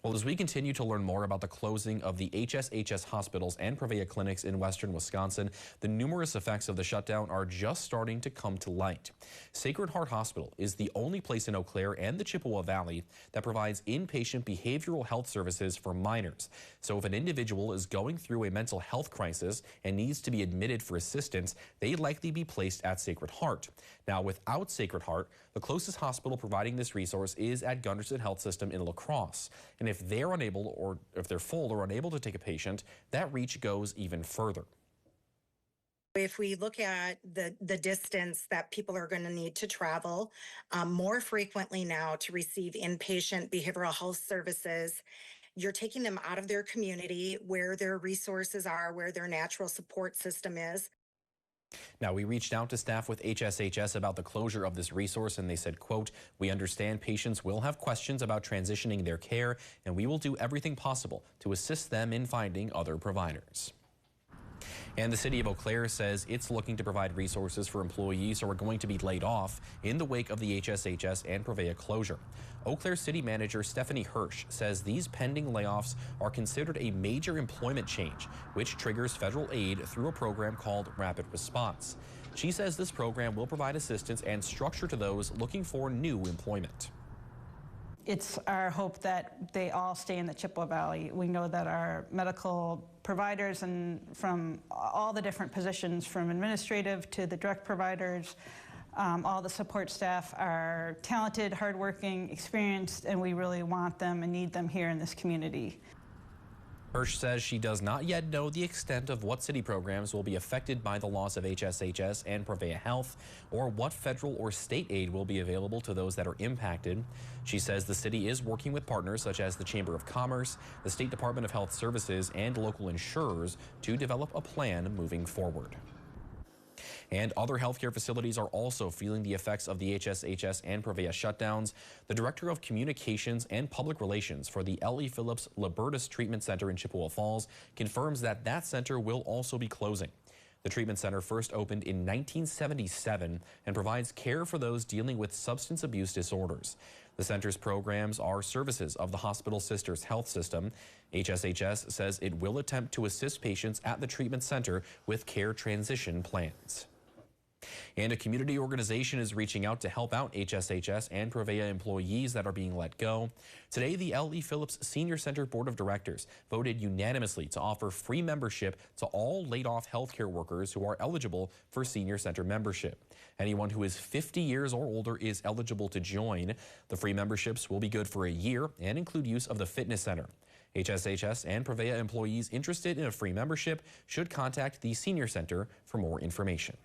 Well, as we continue to learn more about the closing of the HSHS hospitals and Prevea clinics in western Wisconsin, the numerous effects of the shutdown are just starting to come to light. Sacred Heart Hospital is the only place in Eau Claire and the Chippewa Valley that provides inpatient behavioral health services for minors. So if an individual is going through a mental health crisis and needs to be admitted for assistance, they'd likely be placed at Sacred Heart. Now, without Sacred Heart, the closest hospital providing this resource is at Gunderson Health System in La Crosse. And if they're unable, or if they're full or unable to take a patient, that reach goes even further. If we look at the distance that people are going to need to travel more frequently now to receive inpatient behavioral health services, you're taking them out of their community where their resources are, where their natural support system is. Now, we reached out to staff with HSHS about the closure of this resource, and they said, quote, "We understand patients will have questions about transitioning their care, and we will do everything possible to assist them in finding other providers." And the city of Eau Claire says it's looking to provide resources for employees who are going to be laid off in the wake of the HSHS and Prevea closure. Eau Claire City Manager Stephanie Hirsch says these pending layoffs are considered a major employment change, which triggers federal aid through a program called Rapid Response. She says this program will provide assistance and structure to those looking for new employment. It's our hope that they all stay in the Chippewa Valley. We know that our medical providers and from all the different positions, from administrative to the direct providers, all the support staff are talented, hardworking, experienced, and we really want them and need them here in this community. Hirsch says she does not yet know the extent of what city programs will be affected by the loss of HSHS and Prevea Health, or what federal or state aid will be available to those that are impacted. She says the city is working with partners such as the Chamber of Commerce, the State Department of Health Services, and local insurers to develop a plan moving forward. And other healthcare facilities are also feeling the effects of the HSHS and Prevea shutdowns. The Director of Communications and Public Relations for the L.E. Phillips Libertas Treatment Center in Chippewa Falls confirms that that center will also be closing. The treatment center first opened in 1977 and provides care for those dealing with substance abuse disorders. The center's programs are services of the Hospital Sisters Health System. HSHS says it will attempt to assist patients at the treatment center with care transition plans. And a community organization is reaching out to help out HSHS and Prevea employees that are being let go. Today, the L.E. Phillips Senior Center Board of Directors voted unanimously to offer free membership to all laid-off healthcare workers who are eligible for Senior Center membership. Anyone who is 50 years or older is eligible to join. The free memberships will be good for a year and include use of the fitness center. HSHS and Prevea employees interested in a free membership should contact the Senior Center for more information.